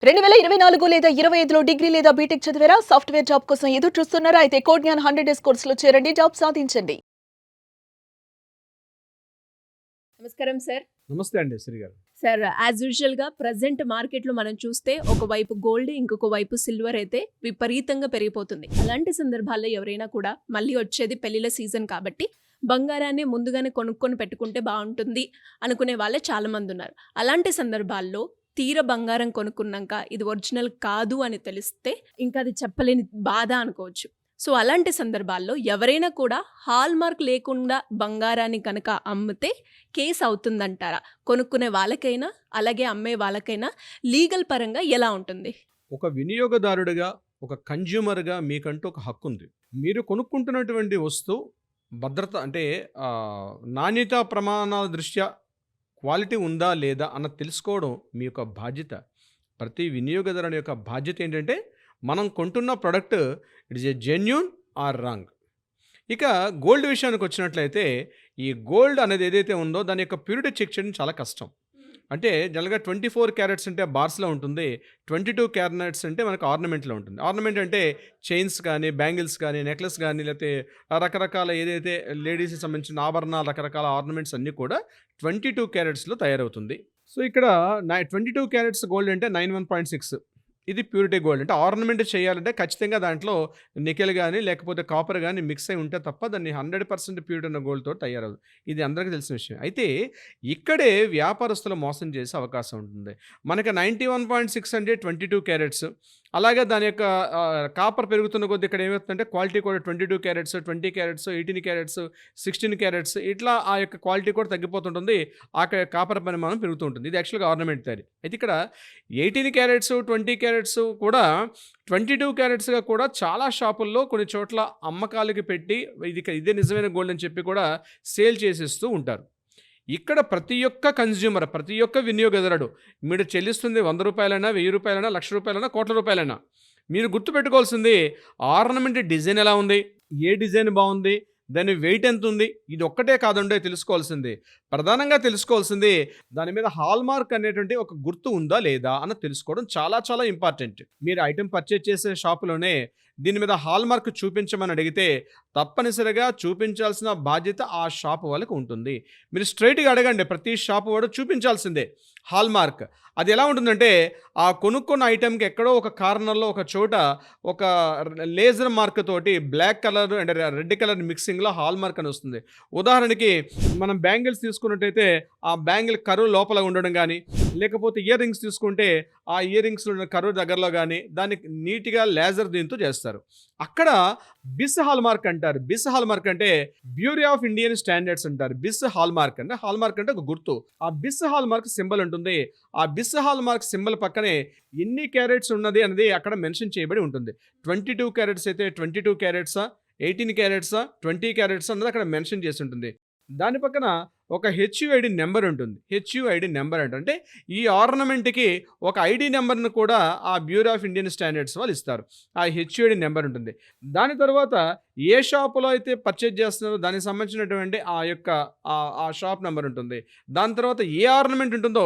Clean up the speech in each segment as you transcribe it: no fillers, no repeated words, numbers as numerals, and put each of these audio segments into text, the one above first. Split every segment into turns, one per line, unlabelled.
2024 లేదా 25లో డిగ్రీ లేదా బీటెక్ చదివారా? సాఫ్ట్‌వేర్ జాబ్ కోసం ఎదురు చూస్తున్నారా? అయితే కోడ్‌జ్ఞాన్ 100 డేస్ కోర్సులో చేరండి. జాబ్ సాధించండి. నమస్కారం సార్.
నమస్తే అండి శ్రీ గారు.
సార్ యాజ్ యూజువల్‌గా ప్రెజెంట్ మార్కెట్‌లో మనం చూస్తే ఒకవైపు గోల్డ్, ఇంకొక వైపు సిల్వర్ అయితే విపరీతంగా పెరిగిపోతుంది. అలాంటి సందర్భాల్లో ఎవరైనా కూడా మళ్ళీ వచ్చేది పెళ్లిళ్ళ సీజన్ కాబట్టి బంగారాన్ని ముందుగానే కొనుక్కొని పెట్టుకుంటే బావుంటుంది అనుకునే వాళ్ళే చాలామంది ఉన్నారు. అలాంటి సందర్భాల్లో తీర బంగారం కొనుక్కున్నాక ఇది ఒరిజినల్ కాదు అని తెలిస్తే ఇంకా అది చెప్పలేని బాధ అనుకోవచ్చు. సో అలాంటి సందర్భాల్లో ఎవరైనా కూడా హాల్మార్క్ లేకుండా బంగారాన్ని కనుక అమ్మితే కేసు అవుతుందంటారా? కొనుక్కునే వాళ్ళకైనా అలాగే అమ్మే వాళ్ళకైనా లీగల్ పరంగా ఎలా ఉంటుంది?
ఒక వినియోగదారుడిగా, ఒక కన్జ్యూమర్‌గా మీకంటూ ఒక హక్కు ఉంది. మీరు కొనుక్కుంటున్నటువంటి వస్తువు భద్రత అంటే నాణ్యతా ప్రమాణాల దృష్ట్యా క్వాలిటీ ఉందా లేదా అన్నది తెలుసుకోవడం మీ యొక్క బాధ్యత. ప్రతి వినియోగదారుని యొక్క బాధ్యత ఏంటంటే మనం కొంటున్న product it is a genuine or wrong. ఇక గోల్డ్ విషయానికి వచ్చినట్లయితే ఈ గోల్డ్ అనేది ఏదైతే ఉందో దాని యొక్క ప్యూరిటీ చెక్ చేయడం చాలా కష్టం. అంటే జనరల్‌గా 24 క్యారెట్స్ అంటే బార్స్‌లో ఉంటుంది. 22 క్యారెట్స్ అంటే మనకు ఆర్నమెంట్‌లో ఉంటుంది. ఆర్నమెంట్ అంటే చైన్స్ కానీ, బ్యాంగిల్స్ కానీ, నెక్లెస్ కానీ లేకపోతే రకరకాల ఏదైతే లేడీస్‌కి సంబంధించిన ఆభరణాలు రకరకాల ఆర్నమెంట్స్ అన్నీ కూడా 22 క్యారెట్స్‌లో తయారవుతుంది. సో ఇక్కడ 22 క్యారెట్స్ గోల్డ్ అంటే 91.6 ఇది ప్యూరిటీ గోల్డ్. అంటే ఆర్నమెంట్ చేయాలంటే ఖచ్చితంగా దాంట్లో నికెల్ గానీ, లేకపోతే కాపర్ గానీ మిక్స్ అయి ఉంటే తప్ప దాన్ని 100% ప్యూరిటీ ఉన్న గోల్డ్‌తో తయారవ్వదు. ఇది అందరికీ తెలిసిన విషయం. అయితే ఇక్కడే వ్యాపారస్తులు మోసం చేసే అవకాశం ఉంటుంది. మనకి 91.6 అంటే 22 క్యారెట్స్. అలాగే దాని యొక్క కాపర్ పెరుగుతున్న కొద్దీ ఇక్కడ ఏమవుతుందంటే క్వాలిటీ కూడా 22 క్యారెట్స్, 20 క్యారెట్స్, 18 క్యారెట్స్, 16 క్యారెట్స్ ఇట్లా ఆ యొక్క క్వాలిటీ కూడా తగ్గిపోతుంటుంది. ఆ కాపర్ పరిమాణం పెరుగుతూ ఉంటుంది. ఇది యాక్చువల్‌గా ఆర్నమెంట్ థియరీ. అయితే ఇక్కడ 18 క్యారెట్స్, 20 క్యారెట్స్ కూడా 22 క్యారెట్స్‌గా కూడా చాలా షాపుల్లో కొన్ని చోట్ల అమ్మకాలకి పెట్టి ఇదే నిజమైన గోల్డ్ అని చెప్పి కూడా సేల్ చేసేస్తూ ఉంటారు. ఇక్కడ ప్రతి ఒక్క కన్జ్యూమర్, ప్రతి ఒక్క వినియోగదారుడు మీరు చెల్లిస్తుంది రూ. 100, రూ. 1000, రూ. 1,00,000, కోట్ల రూపాయలైనా మీరు గుర్తుపెట్టుకోవాల్సింది ఆర్నమెంట్ డిజైన్ ఎలా ఉంది, ఏ డిజైన్ బాగుంది, దాని వెయిట్ ఎంత ఉంది, ఇది ఒక్కటే కాదండి తెలుసుకోవాల్సింది. ప్రధానంగా తెలుసుకోవాల్సింది దాని మీద హాల్మార్క్ అనేటువంటి ఒక గుర్తు ఉందా లేదా అన్న తెలుసుకోవడం చాలా చాలా ఇంపార్టెంట్. మీరు ఐటెం పర్చేజ్ చేసే షాపులోనే దీని మీద హాల్మార్క్ చూపించమని అడిగితే తప్పనిసరిగా చూపించాల్సిన బాధ్యత ఆ షాపు వాళ్ళకు ఉంటుంది. మీరు స్ట్రైట్గా అడగండి, ప్రతి షాపు వాడు చూపించాల్సిందే హాల్మార్క్. అది ఎలా ఉంటుందంటే ఆ కొనుక్కున్న ఐటెంకి ఎక్కడో ఒక కార్నర్లో ఒక చోట ఒక లేజర్ మార్క్ తోటి black colour and red colour మిక్సింగ్లో హాల్మార్క్ అని వస్తుంది. ఉదాహరణకి మనం బ్యాంగిల్స్ తీసుకున్నట్టయితే ఆ బ్యాంగిల్ కరువు లోపల ఉండడం కానీ, లేకపోతే ఇయర్ రింగ్స్ తీసుకుంటే ఆ ఇయర్ రింగ్స్లో ఉన్న కరువు దగ్గరలో కానీ దానికి నీట్గా లేజర్ దీంతో చేస్తారు. అక్కడ బిస్ హాల్మార్క్ అంటారు. బిస్ హాల్మార్క్ అంటే బ్యూరో ఆఫ్ ఇండియన్ స్టాండర్డ్స్ అంటారు. బిస్ హాల్మార్క్ అంటే హాల్మార్క్ అంటే ఒక గుర్తు. ఆ బిస్ హాల్మార్క్ సింబల్ ఉంటుంది. ఆ బిస్ హాల్మార్క్ సింబల్ పక్కనే ఎన్ని క్యారెట్స్ ఉన్నది అనేది అక్కడ మెన్షన్ చేయబడి ఉంటుంది. 22 క్యారెట్స్ అయితే 22 క్యారెట్సా, 18 క్యారెట్సా, 20 క్యారెట్సా అన్నది అక్కడ మెన్షన్ చేసి ఉంటుంది. దాని పక్కన ఒక హెచ్యుఐడి నెంబర్ ఉంటుంది. హెచ్యుఐడి నెంబర్ అంటే ఈ ఆర్నమెంట్కి ఒక ఐడి నెంబర్ను కూడా ఆ బ్యూరో ఆఫ్ ఇండియన్ స్టాండర్డ్స్ వాళ్ళు ఇస్తారు. ఆ హెచ్యుఐడి నెంబర్ ఉంటుంది. దాని తర్వాత ఏ షాపులో అయితే పర్చేజ్ చేస్తున్నారో దానికి సంబంధించినటువంటి ఆ యొక్క ఆ షాప్ నెంబర్ ఉంటుంది. దాని తర్వాత ఏ ఆర్నమెంట్ ఉంటుందో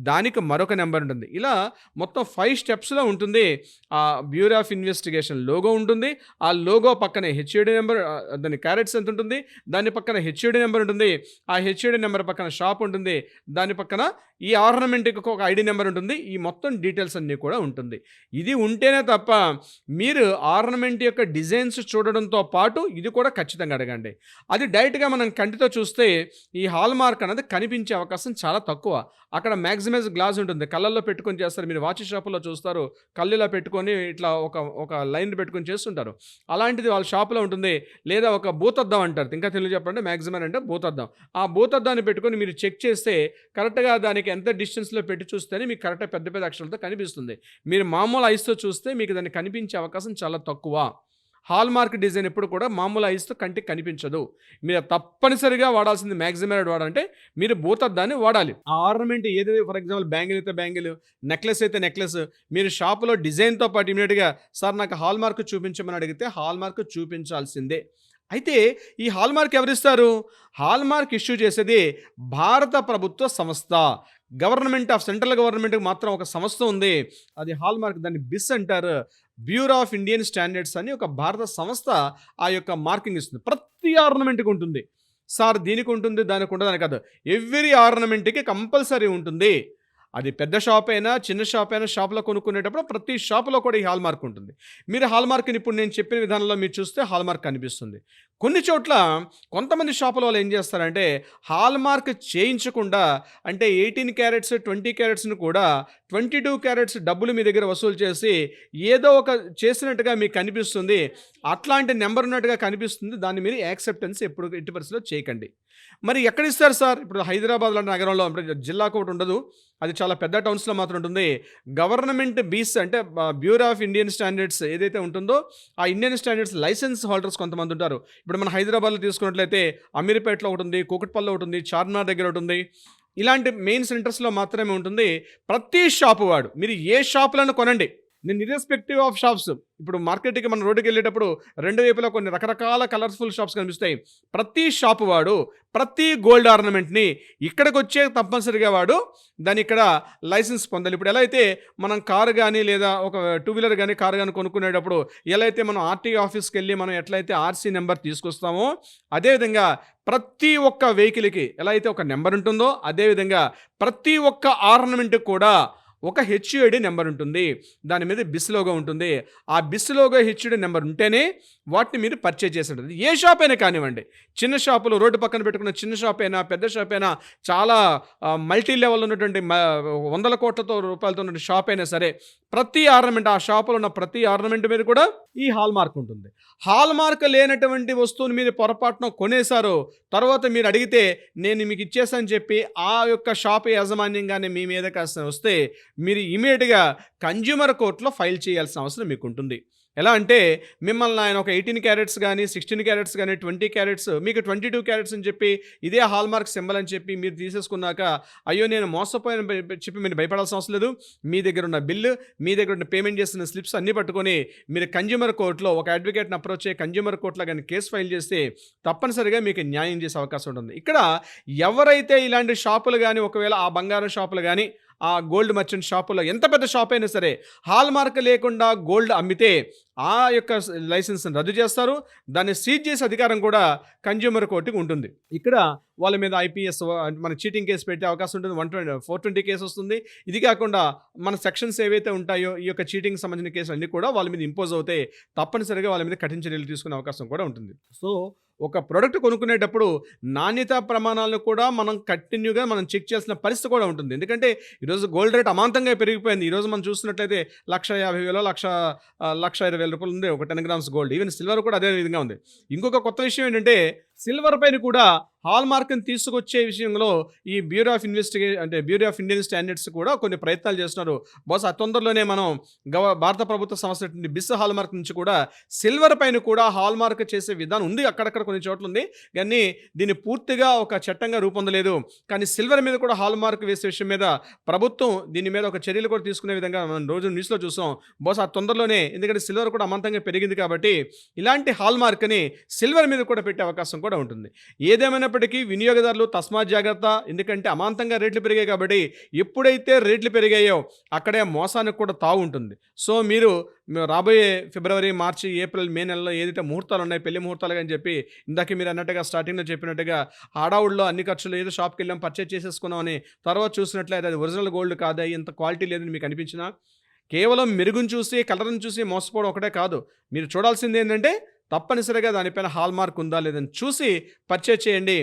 దానికి మరొక నెంబర్ ఉంటుంది. ఇలా మొత్తం 5 స్టెప్స్లో ఉంటుంది. ఆ బ్యూరో ఆఫ్ ఇన్వెస్టిగేషన్ లోగో ఉంటుంది. ఆ లోగో పక్కనే హెచ్యుఐడి నెంబర్, దాని క్యారెట్స్ ఎంత ఉంటుంది, దాని పక్కన హెచ్యుఐడి నెంబర్ ఉంటుంది. ఆ హెచ్యుఐడి నెంబర్ పక్కన షాప్ ఉంటుంది. దాని పక్కన ఈ ఆర్నమెంట్కి ఒక ఐడి నెంబర్ ఉంటుంది. ఈ మొత్తం డీటెయిల్స్ అన్నీ కూడా ఉంటుంది. ఇది ఉంటేనే తప్ప మీరు ఆర్నమెంట్ యొక్క డిజైన్స్ చూడడంతో పాటు ఇది కూడా ఖచ్చితంగా అడగండి. అది డైరెక్ట్గా మనం కంటితో చూస్తే ఈ హాల్మార్క్ అనేది కనిపించే అవకాశం చాలా తక్కువ. అక్కడ మ్యాక్సిమైజ్ గ్లాస్ ఉంటుంది. కళ్ళల్లో పెట్టుకొని చేస్తారు. మీరు వాచ్ షాపులో చూస్తారు, కళ్ళులా పెట్టుకొని ఇట్లా ఒక లైన్ పెట్టుకొని చేస్తుంటారు. అలాంటిది వాళ్ళ షాపులో ఉంటుంది. లేదా ఒక భూతద్దం అంటారు. ఇంకా తెలుగు చెప్పండి, మ్యాక్సిమం అంటే భూతద్దం. ఆ భూతద్దాన్ని పెట్టుకొని మీరు చెక్ చేస్తే కరెక్ట్గా దానికి ఎంత డిస్టెన్స్లో పెట్టి చూస్తేనే మీకు కరెక్ట్గా పెద్ద పెద్ద అక్షరాలతో కనిపిస్తుంది. మీరు మామూలు ఐస్తో చూస్తే మీకు దాన్ని కనిపించే అవకాశం చాలా తక్కువ. హాల్మార్క్ డిజైన్ ఎప్పుడు కూడా మామూలు ఐస్తో కంటికి కనిపించదు. మీరు తప్పనిసరిగా వాడాల్సింది మ్యాక్సిమైడ్ వాడాలంటే మీరు భూతద్దాన్ని వాడాలి. ఆ ఆర్నమెంట్ ఏదైతే ఫర్ ఎగ్జాంపుల్ బ్యాంగిల్ అయితే బ్యాంగిల్, నెక్లెస్ అయితే నెక్లెస్, మీరు షాపులో డిజైన్తో పాటు ఇమీడియట్గా సార్ నాకు హాల్మార్క్ చూపించమని అడిగితే హాల్మార్క్ చూపించాల్సిందే. అయితే ఈ హాల్మార్క్ ఎవరిస్తారు? హాల్మార్క్ ఇష్యూ చేసేది భారత ప్రభుత్వ సంస్థ. సెంట్రల్ గవర్నమెంట్కి మాత్రం ఒక సంస్థ ఉంది, అది హాల్ మార్క్, దాన్ని బిస్ అంటారు. బ్యూరో ఆఫ్ ఇండియన్ స్టాండర్డ్స్ అని ఒక భారత సంస్థ ఆ యొక్క మార్కింగ్ ఇస్తుంది. ప్రతి ఆర్నమెంట్కి ఉంటుంది సార్, దీనికి ఉంటుంది దానికి ఉంటుందని కాదు, ఎవ్రీ ఆర్నమెంట్కి కంపల్సరీ ఉంటుంది. అది పెద్ద షాప్ అయినా చిన్న షాప్ అయినా షాప్లో కొనుక్కునేటప్పుడు ప్రతి షాపులో కూడా ఈ హాల్ మార్క్ ఉంటుంది. మీరు హాల్ మార్క్ని ఇప్పుడు నేను చెప్పిన విధానంలో మీరు చూస్తే హాల్ మార్క్ కనిపిస్తుంది. కొన్ని చోట్ల కొంతమంది షాపుల వాళ్ళు ఏం చేస్తారంటే హాల్ మార్క్ చేయించకుండా, అంటే 18 క్యారెట్స్ 20 క్యారెట్స్ని కూడా 22 క్యారెట్స్ డబ్బులు మీ దగ్గర వసూలు చేసి ఏదో ఒక చేసినట్టుగా మీకు కనిపిస్తుంది, అట్లాంటి నెంబర్ ఉన్నట్టుగా కనిపిస్తుంది. దాన్ని మీరు యాక్సెప్టెన్స్ ఎప్పుడు ఎట్టి పరిస్థితిలో చేయకండి. మరి ఎక్కడ ఇస్తారు సార్? ఇప్పుడు హైదరాబాద్ లాంటి నగరంలో, ఇప్పుడు జిల్లాకు ఒకటి ఉండదు, అది చాలా పెద్ద టౌన్స్లో మాత్రం ఉంటుంది. గవర్నమెంట్ బీస్ అంటే బ్యూరో ఆఫ్ ఇండియన్ స్టాండర్డ్స్ ఏదైతే ఉంటుందో ఆ ఇండియన్ స్టాండర్డ్స్ లైసెన్స్ హోల్డర్స్ కొంతమంది ఉంటారు. ఇప్పుడు మన హైదరాబాద్లో తీసుకున్నట్లయితే అమీర్పేటలో ఒకటి ఉంది, కూకట్పల్లిలో ఒకటి ఉంది, చార్మినార్ దగ్గర ఒకటి ఉంది. ఇలాంటి మెయిన్ సెంటర్స్లో మాత్రమే ఉంటుంది. ప్రతి షాపు వాడు, మీరు ఏ షాపులను కొనండి, నేను ఇర్రెస్పెక్టివ్ ఆఫ్ షాప్స్, ఇప్పుడు మార్కెట్కి మనం రోడ్డుకి వెళ్ళేటప్పుడు రెండు వైపులా కొన్ని రకరకాల కలర్ఫుల్ షాప్స్ కనిపిస్తాయి. ప్రతి షాపు వాడు ప్రతి గోల్డ్ ఆర్నమెంట్ని ఇక్కడికి వచ్చే తప్పనిసరిగా వాడు దాన్ని ఇక్కడ లైసెన్స్ పొందాలి. ఇప్పుడు ఎలా అయితే మనం కారు కానీ లేదా ఒక 2 వీలర్ కానీ కారు కానీ కొనుక్కునేటప్పుడు ఎలా అయితే మనం ఆర్టీఓ ఆఫీస్కి వెళ్ళి మనం ఎట్లయితే ఆర్సీ నెంబర్ తీసుకొస్తామో, అదేవిధంగా ప్రతి ఒక్క వెహికల్కి ఎలా అయితే ఒక నెంబర్ ఉంటుందో, అదేవిధంగా ప్రతి ఒక్క ఆర్నమెంట్కి కూడా ఒక హెచ్యుఐడి నెంబర్ ఉంటుంది. దాని మీద బిస్ లోగో ఉంటుంది. ఆ బిస్ లోగో హెచ్యుఐడి నెంబర్ ఉంటేనే వాటిని మీరు పర్చేజ్ చేసి ఉంటుంది. ఏ షాప్ అయినా కానివ్వండి, చిన్న షాపులు రోడ్డు పక్కన పెట్టుకున్న చిన్న షాప్ అయినా పెద్ద షాప్ అయినా, చాలా మల్టీ లెవెల్ ఉన్నటువంటి 100 కోట్లతో రూపాయలతో ఉన్న షాప్ అయినా సరే, ప్రతి ఆర్నమెంట్, ఆ షాపులో ఉన్న ప్రతి ఆర్నమెంట్ మీద కూడా ఈ హాల్ మార్క్ ఉంటుంది. హాల్ మార్క్ లేనటువంటి వస్తువుని మీరు పొరపాటున కొనేశారు, తర్వాత మీరు అడిగితే నేను మీకు ఇచ్చేసాను చెప్పి ఆ యొక్క షాప్ యాజమాన్యంగానే మీ మీద కాస్త వస్తే మీరు ఇమీడియట్గా కన్జ్యూమర్ కోర్టులో ఫైల్ చేయాల్సిన అవసరం మీకు ఉంటుంది. ఎలా అంటే మిమ్మల్ని ఆయన ఒక 18 క్యారెట్స్ కానీ 16 క్యారెట్స్ కానీ 20 క్యారెట్స్ మీకు 22 క్యారెట్స్ అని చెప్పి ఇదే హాల్ మార్క్ సింబల్ అని చెప్పి మీరు తీసేసుకున్నాక, అయ్యో నేను మోసపోయాను చెప్పి మీరు భయపడాల్సిన అవసరం లేదు. మీ దగ్గర ఉన్న బిల్లు, మీ దగ్గర ఉన్న పేమెంట్ చేసిన స్లిప్స్ అన్నీ పట్టుకొని మీరు కన్జ్యూమర్ కోర్టులో ఒక అడ్వకేట్ని అప్రోచ్ అయ్యి కన్జ్యూమర్ కోర్టులో కానీ కేసు ఫైల్ చేస్తే తప్పనిసరిగా మీకు న్యాయం చేసే అవకాశం ఉంటుంది. ఇక్కడ ఎవరైతే ఇలాంటి షాపులు కానీ, ఒకవేళ ఆ బంగారం షాపులు కానీ, ఆ గోల్డ్ మర్చెంట్ షాపులో ఎంత పెద్ద షాప్ అయినా సరే హాల్ మార్క్ లేకుండా గోల్డ్ అమ్మితే ఆ యొక్క లైసెన్స్ని రద్దు చేస్తారు. దాన్ని సీజ్ చేసే అధికారం కూడా కన్జ్యూమర్ కోర్టుకి ఉంటుంది. ఇక్కడ వాళ్ళ మీద ఐపీఎస్ మన చీటింగ్ కేసు పెట్టే అవకాశం ఉంటుంది. 420 కేసు వస్తుంది. ఇది కాకుండా మన సెక్షన్స్ ఏవైతే ఉంటాయో ఈ యొక్క చీటింగ్ సంబంధించిన కేసులు అన్నీ కూడా వాళ్ళ మీద ఇంపోజ్ అవుతాయి. తప్పనిసరిగా వాళ్ళ మీద కఠిన చర్యలు తీసుకునే అవకాశం కూడా ఉంటుంది. సో ఒక ప్రోడక్ట్ కొనుక్కునేటప్పుడు నాణ్యతా ప్రమాణాలను కూడా మనం కంటిన్యూగా మనం చెక్ చేయాల్సిన పరిస్థితి కూడా ఉంటుంది. ఎందుకంటే ఈరోజు గోల్డ్ రేట్ అమాంతంగా పెరిగిపోయింది. ఈరోజు మనం చూస్తున్నట్లయితే 1,50,000 1,20,000 రూపాయలు ఉంది ఒక 10 గ్రామ్స్ గోల్డ్. ఈవెన్ సిల్వర్ కూడా అదే విధంగా ఉంది. ఇంకొక కొత్త విషయం ఏంటంటే సిల్వర్ పైన కూడా హాల్ మార్క్ని తీసుకొచ్చే విషయంలో ఈ బ్యూరో ఆఫ్ ఇండియన్ స్టాండర్డ్స్ కూడా కొన్ని ప్రయత్నాలు చేస్తున్నారు. బహుశా తొందరలోనే మనం భారత ప్రభుత్వ సంస్థ బిస్ హాల్ మార్క్ నుంచి కూడా సిల్వర్ పైన కూడా హాల్ మార్క్ చేసే విధానం ఉంది. అక్కడక్కడ కొన్ని చోట్ల ఉంది, కానీ దీన్ని పూర్తిగా ఒక చట్టంగా రూపొందలేదు. కానీ సిల్వర్ మీద కూడా హాల్ మార్క్ వేసే విషయం మీద ప్రభుత్వం దీని మీద ఒక చర్యలు కూడా తీసుకునే విధంగా మనం రోజు న్యూస్లో చూసాం. బహుశా తొందరలోనే, ఎందుకంటే సిల్వర్ కూడా అమాంతంగా పెరిగింది కాబట్టి ఇలాంటి హాల్ మార్క్ని సిల్వర్ మీద కూడా పెట్టే అవకాశం కూడా ఉంటుంది. ఏదేమైనప్పటికీ వినియోగదారులు తస్మాత్ జాగ్రత్త, ఎందుకంటే అమాంతంగా రేట్లు పెరిగాయి కాబట్టి ఎప్పుడైతే రేట్లు పెరిగాయో అక్కడే మోసానికి కూడా తావు ఉంటుంది. సో మీరు రాబోయే ఫిబ్రవరి, మార్చి, ఏప్రిల్, మే నెలలో ఏదైతే ముహూర్తాలు ఉన్నాయి, పెళ్లి ముహూర్తాలు అని చెప్పి ఇందాక మీరు అన్నట్టుగా స్టార్టింగ్లో చెప్పినట్టుగా హడావుల్లో అన్ని ఖర్చులు ఏదో షాప్కి వెళ్ళాం పర్చేజ్ చేసేసుకున్నాం అని తర్వాత చూసినట్లయితే అది ఒరిజినల్ గోల్డ్ కాదా, ఇంత క్వాలిటీ లేదని మీకు అనిపించినా, కేవలం మెరుగును చూసి కలర్ని చూసి మోసపోవడం ఒకటే కాదు. మీరు చూడాల్సింది ఏంటంటే తప్పనిసరిగా దానిపైన హాల్ మార్క్ ఉందా లేదని చూసి పర్చేజ్ చేయండి.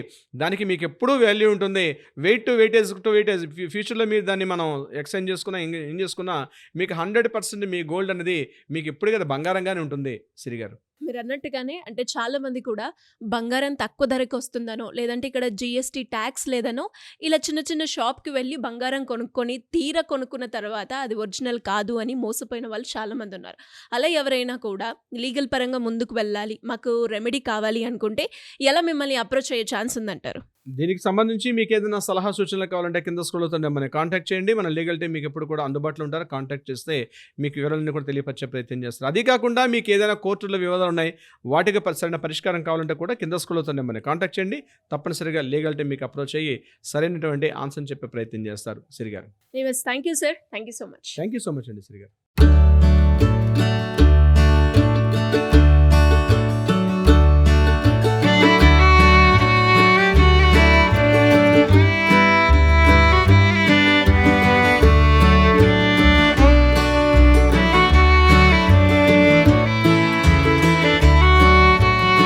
దానికి మీకు ఎప్పుడూ వాల్యూ ఉంటుంది. వెయిట్ టు వెయిటేజ్ ఫ్యూచర్లో మీరు దాన్ని మనం ఎక్స్చేంజ్ చేసుకున్నా ఏం చేసుకున్నా మీకు 100% మీ గోల్డ్ అనేది మీకు ఎప్పుడు కదా బంగారంగానే ఉంటుంది. సిరి గారు
మీరు అన్నట్టుగానే అంటే చాలా మంది కూడా బంగారం తక్కువ ధరకు వస్తుందనో, లేదంటే ఇక్కడ జిఎస్టీ ట్యాక్స్ లేదనో ఇలా చిన్న చిన్న షాప్కి వెళ్ళి బంగారం కొనుక్కొని కొనుక్కున్న తర్వాత అది ఒరిజినల్ కాదు అని మోసపోయిన వాళ్ళు చాలా మంది ఉన్నారు. అలా ఎవరైనా కూడా లీగల్ పరంగా ముందుకు వెళ్ళాలి, మాకు రెమెడీ కావాలి అనుకుంటే ఎలా మిమ్మల్ని అప్రోచ్ అయ్యే ఛాన్స్ ఉందంటారు?
దీనికి సంబంధించి మీకు ఏదైనా సలహా సూచనలు కావాలంటే కింద స్క్రోల్ అవుతుండే మనం కాంటాక్ట్ చేయండి. మన లీగల్ టీం మీకు ఎప్పుడు కూడా అందుబాటులో ఉంటారు. కాంటాక్ట్ చేస్తే మీకు వివరాలన్నీ కూడా తెలియపరిచే ప్రయత్నం చేస్తారు. అది కాకుండా మీకు ఏదైనా కోర్టులో వివాదాలు ఉన్నాయి, వాటికి సరైన పరిష్కారం కావాలంటే కూడా కింద స్క్రోల్ అవుతుండే మనం కాంటాక్ట్ చేయండి. తప్పనిసరిగా లీగల్ టీం మీకు అప్రోచ్ అయ్యి సరైనటువంటి ఆన్సర్ చెప్పే ప్రయత్నం చేస్తారు. సిరి గారు,
thank you sir, thank you so much.
Thank you so much అండి సిరి గారు.